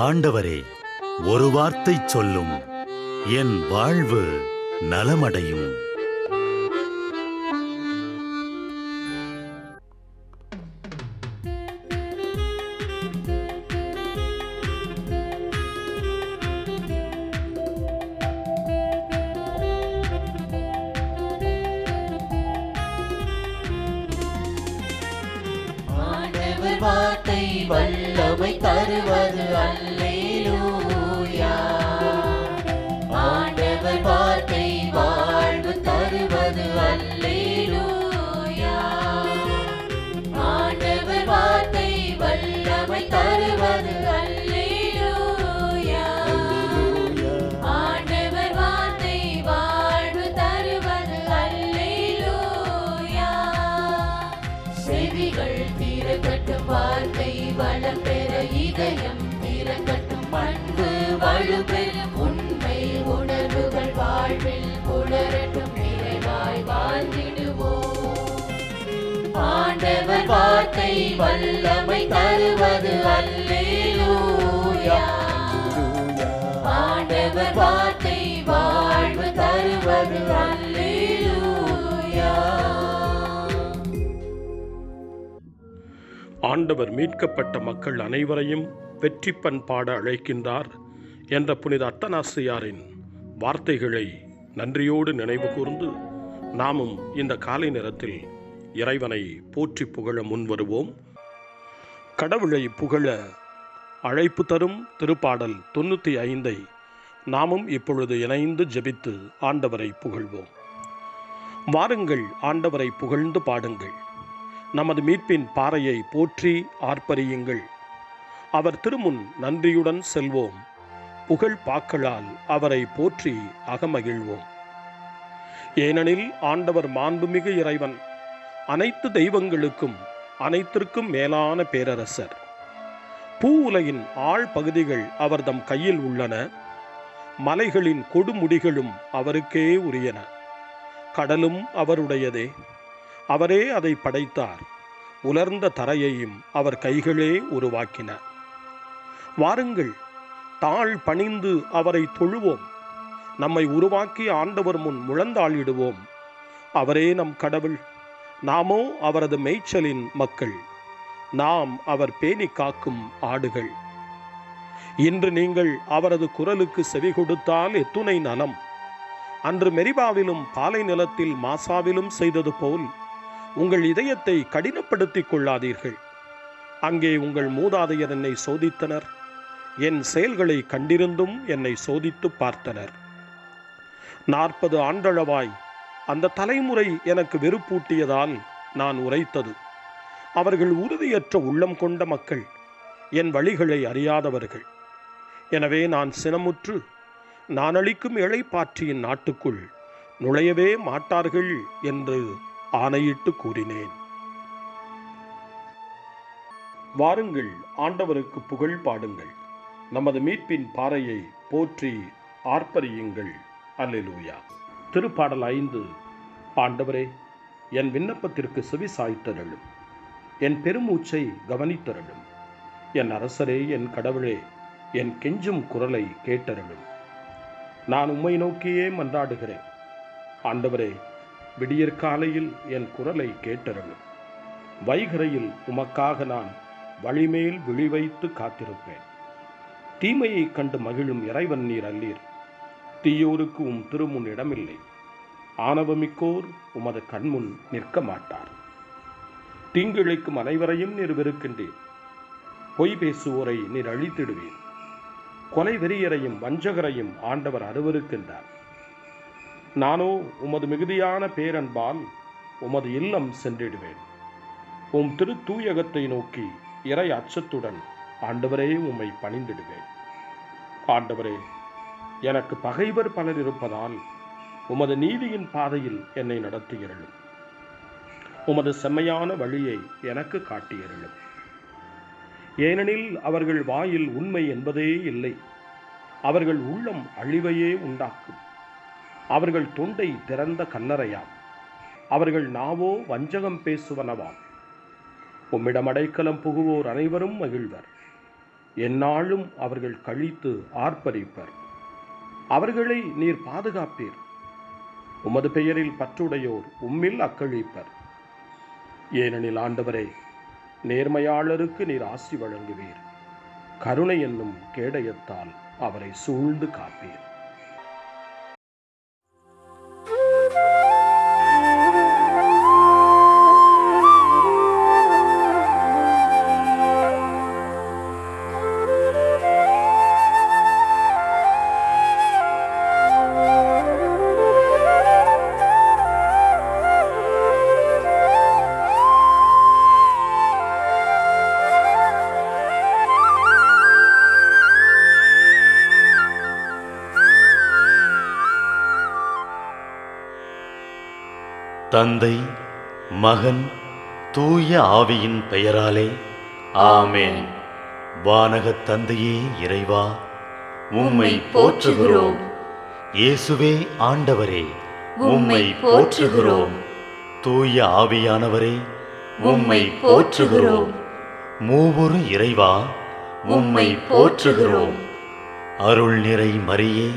ஆண்டவரே, ஒரு வார்த்தை சொல்லும், என் வாழ்வு நலமடையும். ஆண்டவர் வார்த்தை வல்லமை தருவது அல்லேலூயா. ஆண்டவர் வார்த்தை வாழ்வு தருவது அல்லேலூயா. ஆண்டவர் வார்த்தை வல்லமை தருவது அல்லேலூயா. ஆண்டவர் வார்த்தை வாழ்வு தருவது அல்லேலூயா. செவிகள் திறக்கட்டும், வார்த்தை வளம் பெற இதயம் திறக்கட்டும், பண்பு வலுப்பெறும், உண்மை உணர்வுகள் வாழ்வில் புலரட்டும், நிறைவாய் வாழ்ந்திடுவோம். ஆண்டவர் வார்த்தை வல்லமை தருவது அல்லேலூயா. ஆண்டவர் வார்த்தை வாழ்வு தருவது அல்லேலூயா. ஆண்டவர் மீட்கப்பட்ட மக்கள் அனைவரையும் வெற்றிப்பண் பாட அழைக்கின்றார் என்ற புனித அத்தனாசியாரின் வார்த்தைகளை நன்றியோடு நினைவு கூர்ந்து நாமும் இந்த காலை நேரத்தில் இறைவனை போற்றி புகழ முன்வருவோம். கடவுளை புகழ அழைப்பு தரும் திருப்பாடல் 95 நாமும் இப்பொழுது இணைந்து ஜெபித்து ஆண்டவரை புகழ்வோம். வாருங்கள், ஆண்டவரை புகழ்ந்து பாடுங்கள். நமது மீட்பின் பாறையை போற்றி ஆர்ப்பரியுங்கள். அவர் திருமுன் நன்றியுடன் செல்வோம். புகழ் பாக்களால் அவரை போற்றி அகமகிழ்வோம். ஏனெனில் ஆண்டவர் மாண்புமிகு இறைவன், அனைத்து தெய்வங்களுக்கும் அனைத்திற்கும் மேலான பேரரசர். பூ உலகின் ஆழ் பகுதிகள் அவர்தம் கையில் உள்ளன. மலைகளின் கொடுமுடிகளும் அவருக்கே உரியன. கடலும் அவருடையதே, அவரே அதை படைத்தார். உலர்ந்த தரையையும் அவர் கைகளே உருவாக்கின. வாருங்கள், தாழ் பணிந்து அவரை தொழுவோம். நம்மை உருவாக்கி ஆண்டவர் முன் முழந்தாளிடுவோம். அவரே நம் கடவுள், நாமோ அவரது மேய்ச்சலின் மக்கள். நாம் அவர் பேணி காக்கும் ஆடுகள். இன்று நீங்கள் அவரது குரலுக்கு செவி கொடுத்தால் எத்துணை நலம். அன்று மெரிபாவிலும் பாலை நிலத்தில் மாசாவிலும் செய்தது போல் உங்கள் இதயத்தை கடினப்படுத்திக் கொள்ளாதீர்கள். அங்கே உங்கள் மூதாதையர் என்னை சோதித்தனர். என் செயல்களை கண்டிருந்தும் என்னை சோதித்து பார்த்தனர். 40 ஆண்டளவாய் அந்த தலைமுறை எனக்கு வெறுப்பூட்டியதால் நான் உரைத்தது. அவர்கள் உறுதியற்ற உள்ளம் கொண்ட மக்கள், என் வழிகளை அறியாதவர்கள். எனவே நான் சினமுற்று, நான் அளிக்கும் இளைப்பாற்றியின் நாட்டுக்குள் நுழையவே மாட்டார்கள் என்று ஆணையிட்டு கூறினேன். வாருங்கள், ஆண்டவருக்கு புகழ் பாடுங்கள். நமது மீட்பின் பாறையை போற்றி ஆர்ப்பரியுங்கள். அல்லேலூயா. திருப்பாடல் 5. ஆண்டவரே, என் விண்ணப்பத்திற்கு செவி சாய்த்தருளும். என் பெருமூச்சை கவனித்தருளும். என் அரசரே, என் கடவுளே, என் கெஞ்சும் குரலை கேட்டருளும். நான் உம்மை நோக்கியே மன்றாடுகிறேன். ஆண்டவரே, விடியற்காலையில் என் குரலை கேட்டருளும். வைகரையில் உமக்காக நான் வழிமேல் விழிவைத்து காத்திருப்பேன். தீமையை கண்டு மகிழும் இறைவன் நீர் அல்லீர். தீயோருக்கு உம் திருமுன் இடமில்லை. ஆணவமிக்கோர் உமது கண்முன் நிற்க மாட்டார். தீங்கிழைக்கும் அனைவரையும் நீர் வெறுக்கின்றீர். பொய் பேசுவோரை நீர் அழித்திடுவீர். கொலை வெறியரையும் வஞ்சகரையும் ஆண்டவர் அருவருக்கின்றார். நானோ உமது மிகுதியான பேரன்பால் உமது இல்லம் சென்றிடுவேன். உம் திரு தூயகத்தை நோக்கி இறை அச்சத்துடன் ஆண்டவரே உம்மை பணிந்திடுவேன். ஆண்டவரே, எனக்கு பகைவர் பலர் இருப்பதால் உமது நீதியின் பாதையில் என்னை நடத்தியருளும். உமது செம்மையான வழியை எனக்கு காட்டியருளும். ஏனெனில் அவர்கள் வாயில் உண்மை என்பதே இல்லை. அவர்கள் உள்ளம் அழிவையே உண்டாக்கும். அவர்கள் தொண்டை திறந்த கல்லறையாம். அவர்கள் நாவோ வஞ்சகம் பேசுவனவாம். உம்மிடம் அடைக்கலம் புகுவோர் அனைவரும் மகிழ்வர். எந்நாளும் அவர்கள் கழித்து ஆர்ப்பரிப்பர். அவர்களை நீர் பாதுகாப்பீர். உமது பெயரில் பற்றுடையோர் உம்மில் அக்களிப்பர். ஏனெனில் ஆண்டவரே, நேர்மையாளருக்கு நீர் ஆசி வழங்குவீர். கருணை என்னும் கேடயத்தால் அவரை சூழ்ந்து காப்பீர். தந்தை, மகன், தூய ஆவியின் பெயராலே ஆமென். வானகத் தந்தையே இறைவா, உம்மை போற்றுகிறோம். இயேசுவே ஆண்டவரே, உம்மை போற்றுகிறோம். தூய ஆவியானவரே, உம்மை போற்றுகிறோம். மூவொரு இறைவா, உம்மை போற்றுகிறோம். அருள் நிறை மரியே,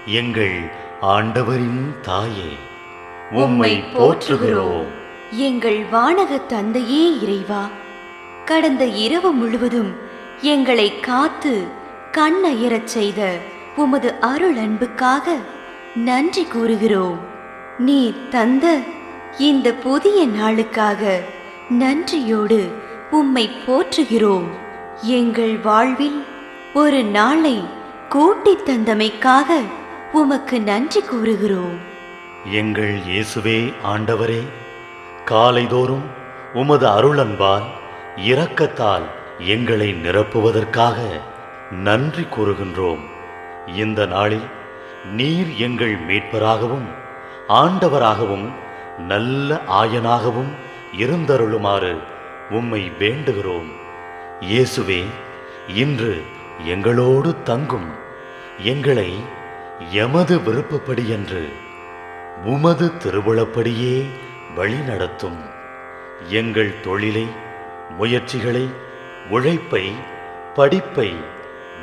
எங்கள் ஆண்டவரின் தாயே, உம்மை போற்றுகிறோம். எங்கள் வானக தந்தையே இறைவா, கடந்த இரவு முழுவதும் எங்களை காத்து கண்ணயரச் செய்த உமது அருள் அன்புக்காக நன்றி கூறுகிறோம். நீர் தந்த இந்த புதிய நாளுக்காக நன்றியோடு உம்மை போற்றுகிறோம். எங்கள் வாழ்வில் ஒரு நாளை கூட்டித் தந்தமைக்காக உமக்கு நன்றி கூறுகிறோம். எங்கள் இயேசுவே ஆண்டவரே, காலைதோறும் உமது அருளன்பால் இரக்கத்தால் எங்களை நிரப்புவதற்காக நன்றி கூறுகின்றோம். இந்த நாளில் நீர் எங்கள் மீட்பராகவும் ஆண்டவராகவும் நல்ல ஆயனாகவும் இருந்தருளுமாறு உம்மை வேண்டுகிறோம். இயேசுவே, இன்று எங்களோடு தங்கும். எங்களை எமது விருப்பப்படியன்று உமது திருவுளப்படியே வழிநடத்தும். எங்கள் தொழிலை, முயற்சிகளை, உழைப்பை, படிப்பை,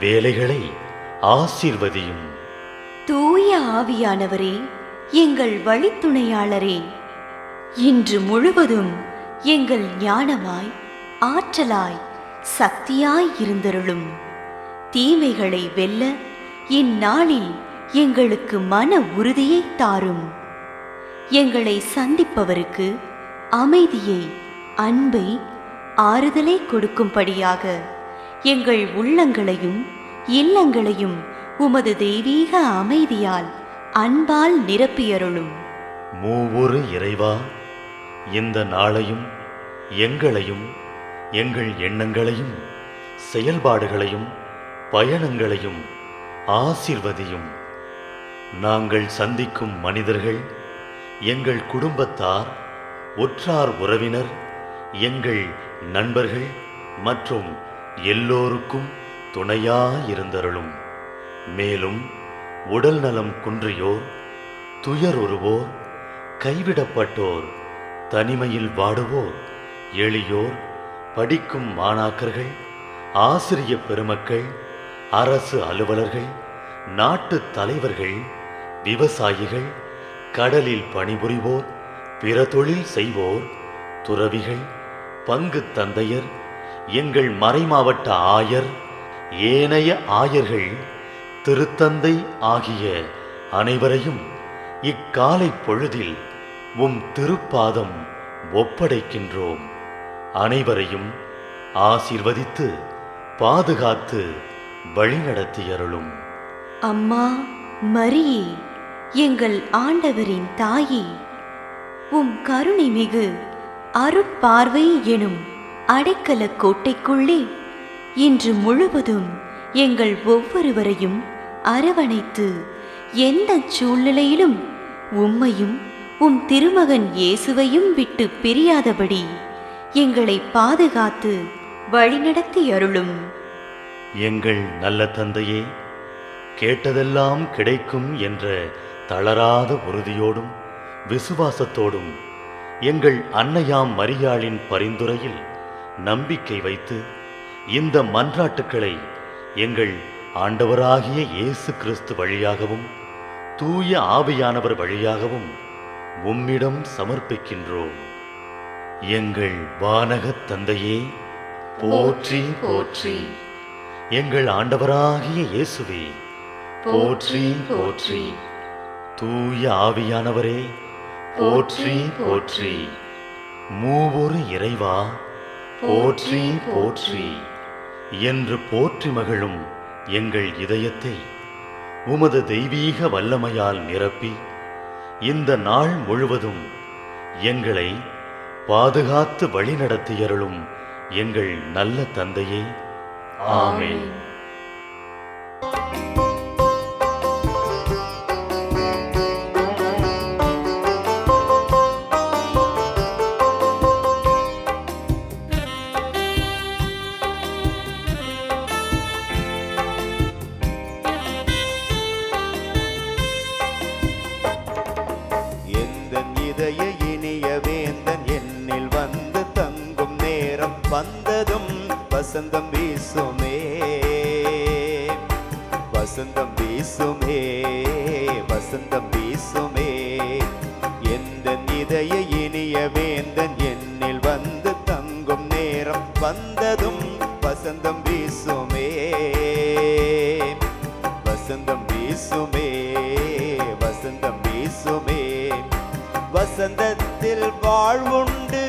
வேலைகளை ஆசீர்வதியும். தூய ஆவியானவரே, எங்கள் வழித்துணையாளரே, இன்று முழுவதும் எங்கள் ஞானமாய், ஆற்றலாய், சக்தியாய் இருந்தருளும். தீமைகளை வெல்ல இந்நாளில் எங்களுக்கு மன உறுதியை தாரும். எங்களை சந்திப்பவருக்கு அமைதியை, அன்பை, ஆறுதலை கொடுக்கும்படியாக எங்கள் உள்ளங்களையும் இல்லங்களையும் உமது தெய்வீக அமைதியால், அன்பால் நிரப்பியருளும். மூவொரு இறைவா, இந்த நாளையும் எங்களையும் எங்கள் எண்ணங்களையும் செயல்பாடுகளையும் பயணங்களையும் ஆசீர்வதியும். நாங்கள் சந்திக்கும் மனிதர்கள், எங்கள் குடும்பத்தார், உற்றார் உறவினர், எங்கள் நண்பர்கள் மற்றும் எல்லோருக்கும் துணையாயிருந்தருளும். மேலும் உடல் நலம் குன்றியோர், துயருறுவோர், கைவிடப்பட்டோர், தனிமையில் வாடுவோர், எளியோர், படிக்கும் மாணாக்கர்கள், ஆசிரிய பெருமக்கள், அரசு அலுவலர்கள், நாட்டு தலைவர்கள், விவசாயிகள், கடலில் பணிபுரிவோர், பிற தொழில் செய்வோர், துறவிகள், பங்கு தந்தையர், எங்கள் மறைமாவட்ட ஆயர், ஏனைய ஆயர்கள், திருத்தந்தை ஆகிய அனைவரையும் இக்காலை பொழுதில் உம் திருப்பாதம் ஒப்படைக்கின்றோம். அனைவரையும் ஆசீர்வதித்து பாதுகாத்து வழிநடத்தியருளும். அம்மா மரியே, எங்கள் ஆண்டவரின் தாயே, உம் கருணை மிகு அருட்பார்வை எனும் அடைக்கல கோட்டைக்குள்ளே இன்று முழுவதும் எங்கள் ஒவ்வொருவரையும் அரவணைத்து எந்த சூழ்நிலையிலும் உம்மையும் உம் திருமகன் இயேசுவையும் விட்டு பிரியாதபடி எங்களை பாதுகாத்து வழிநடத்தி அருளும். எங்கள் நல்ல தந்தையே, கேட்டதெல்லாம் கிடைக்கும் என்ற தளராத உறுதியோடும் விசுவாசத்தோடும் எங்கள் அன்னையாம் மரியாளின் பரிந்துரையில் நம்பிக்கை வைத்து இந்த மன்றாட்டுக்களை எங்கள் ஆண்டவராகிய இயேசு கிறிஸ்து வழியாகவும் தூய ஆவியானவர் வழியாகவும் உம்மிடம் சமர்ப்பிக்கின்றோம். எங்கள் வானகத் தந்தையே, போற்றி போற்றி. எங்கள் ஆண்டவராகிய இயேசுவே, போற்றி போற்றி. தூய ஆவியானவரே, போற்றி போற்றி. மூவொரு இறைவா, போற்றி போற்றி என்று போற்றி மகிழும் எங்கள் இதயத்தை உமது தெய்வீக வல்லமையால் நிரப்பி இந்த நாள் முழுவதும் எங்களை பாதுகாத்து வழிநடத்தியருளும் எங்கள் நல்ல தந்தையே, ஆமென். வந்ததும் வசந்தம் வீசுமே, வசந்தம் வீசுமே, வசந்தம் வீசுமே. எந்த இதய இனிய வேந்தன் என்னில் வந்து தங்கும் நேரம் வந்ததும் வசந்தம் வீசுமே, வசந்தம் வீசுமே, வசந்தம் வீசுமே. வசந்தத்தில் வாழ்வுண்டு,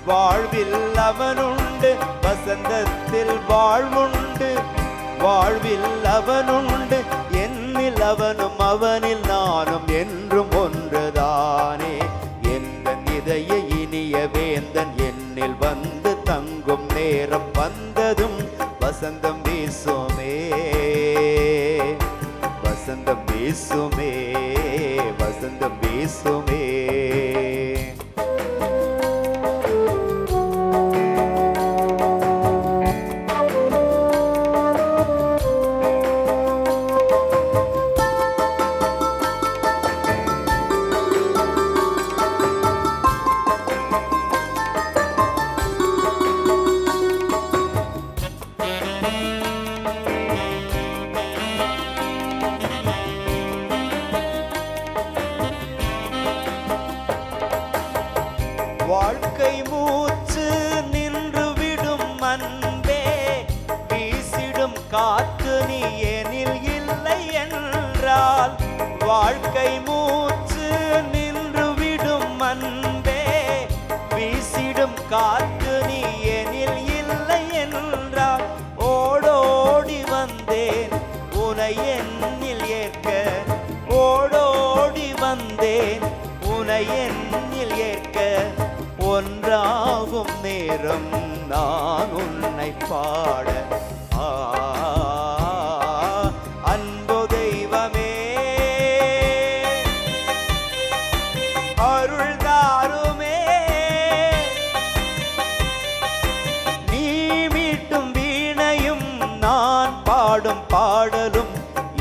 வாழ்வில் அவனுண்டு, வசந்தத்தில் வாழ்வுண்டு, வாழ்வில் அவனுண்டு. என்னில் அவனும் அவனில் நானும் என்றும் ஒன்றுதானே. எந்த இதய இனிய வேந்தன் என்னில் வந்து தங்கும் நேரம் வந்ததும் வசந்தம் வீசுமே, வசந்தம் வீசுமே, வசந்தம் வீசுமே. வாழ்க்கை மூச்சு நின்று விடும் அன்பே, வீசிடும் காற்று நீ எனில் இல்லை என்றால். வாழ்க்கை மூச்சு நின்று விடும் அன்பே, வீசிடும் காற்று நீ எனில் இல்லை என்றால். ஓடோடி வந்தேன் உனை என்னில் ஏற்க, ஓடோடி வந்தேன் உனை என்னில் ஏற்க. ஒன்றாகும் நேரம் நான் உன்னை பாட, அன்பு தெய்வமே அருள் தாருமே. நீ மீட்டும் வீணையும் நான் பாடும் பாடலும்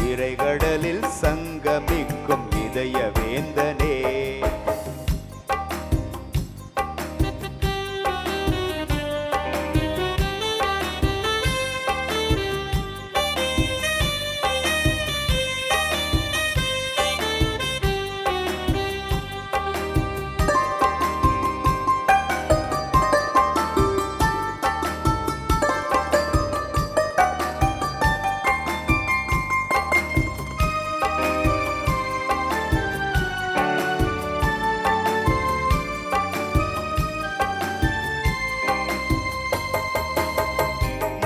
இறைகடலில் சங்கமிக்கும் இதய வேந்தனே.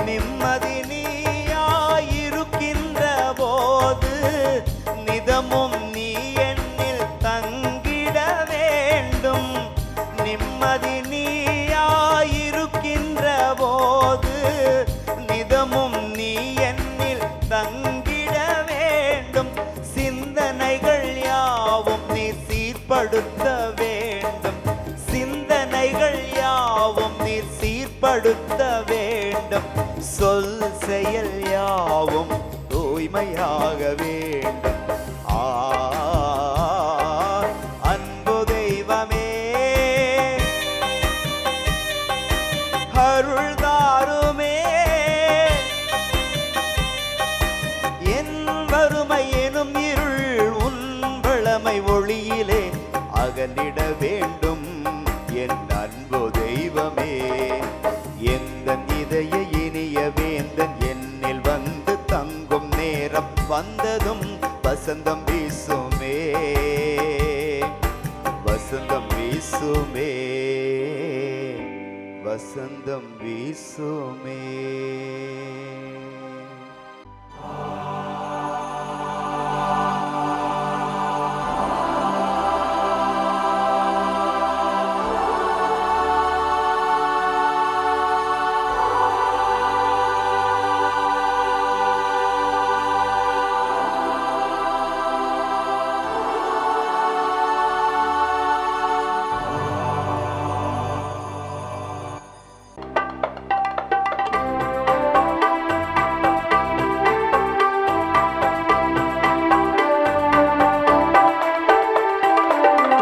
நிம்மதி நீயாயிருக்கின்ற போது நிதமும் நீ என்னில் தங்கிட வேண்டும். நிம்மதி நீயாயிருக்கின்ற போது நிதமும் நீ என்னில் தங்கிட வேண்டும். சிந்தனைகள் யாவும் நீ சீர்படுத்த வேண்டும், சிந்தனைகள் யாவும் நீ சீர்படுத்த வேண்டும். சொல் செயல் யாவும் தூய்மையாக வேண்டும். அன்பு தெய்வமே அருள் தாருமே. மையலிட வேண்டும் என் அன்பு தெய்வமே. எந்தன் இதய இனிய வேந்தன் என்னில் வந்து தங்கும் நேரம் வந்ததும் வசந்தம் வீசுமே, வசந்தம் வீசுமே, வசந்தம் வீசுமே.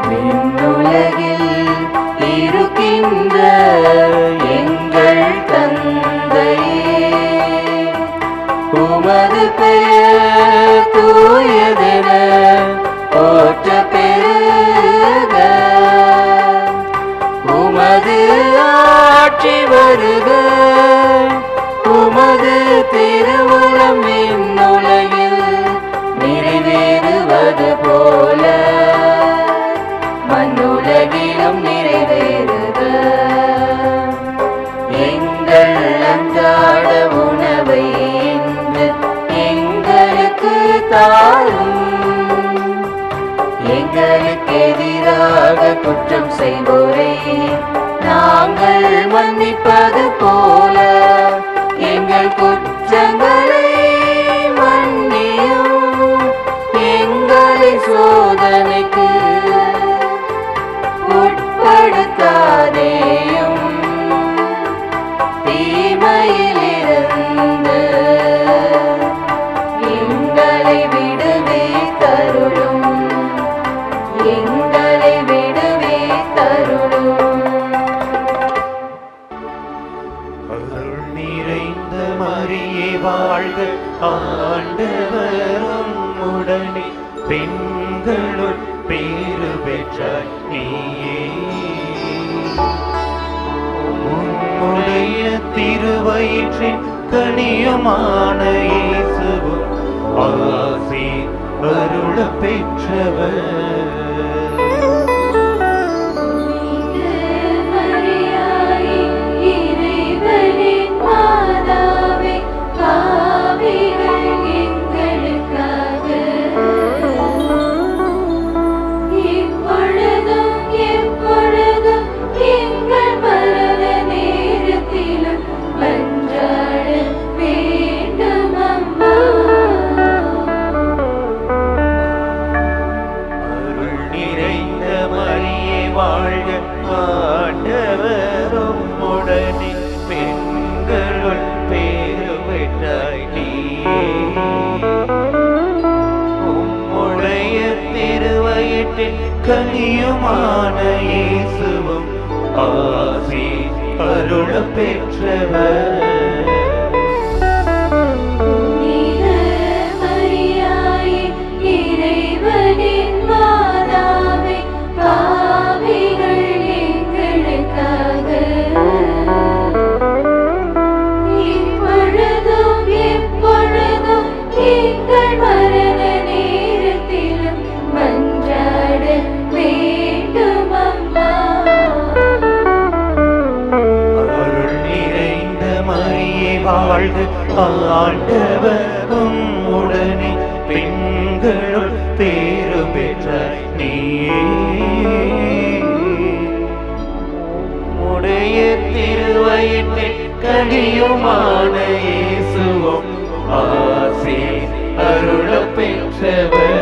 விண்ணுலகில் இருக்கின்ற எங்கள் தந்தையே, உமது பெயர் தூயதென போற்ற பெருக, உமது ஆட்சி வருக, உமது திருவுளம் விண்ணுலகில் நிறைவேறுவது போல மண்ணுலகிலும் நிறைவேறுக. எங்கள் அன்றாட உணவை இன்று எங்களுக்கு தாரும், எங்களுக்கு எதிராக குற்றம் செய்வோரை நாங்கள் மன்னிப்பது போல எங்கள் குற்றங்களை மன்னியும், எங்களை சோதனைக்கு உட்படுத்தாதேயும், தீமையிலிருந்து எங்களை விடுவித்தருளும், எங்களை விடுவித்தருளும். அருள் நிறைந்த மரியே வாழ்க, ஆண்டவரும் உடனே பெண்களுள் பேறு பெற்றாய் நீயே. உம்முடைய திருவயிற்றின் கனியுமான இயேசுவும் ஆசி அருள பெற்றவர். கனியுமான இயேசுவும் ஆசி அருள பெற்றவர். வாழ்க, ஆண்டவரும் உடனே பெண்களுள் பேறு பெற்ற நீயே. உடைய திருவயிற்றில் கனியுமான இயேசுவும் ஆசி அருள பெற்றவர்.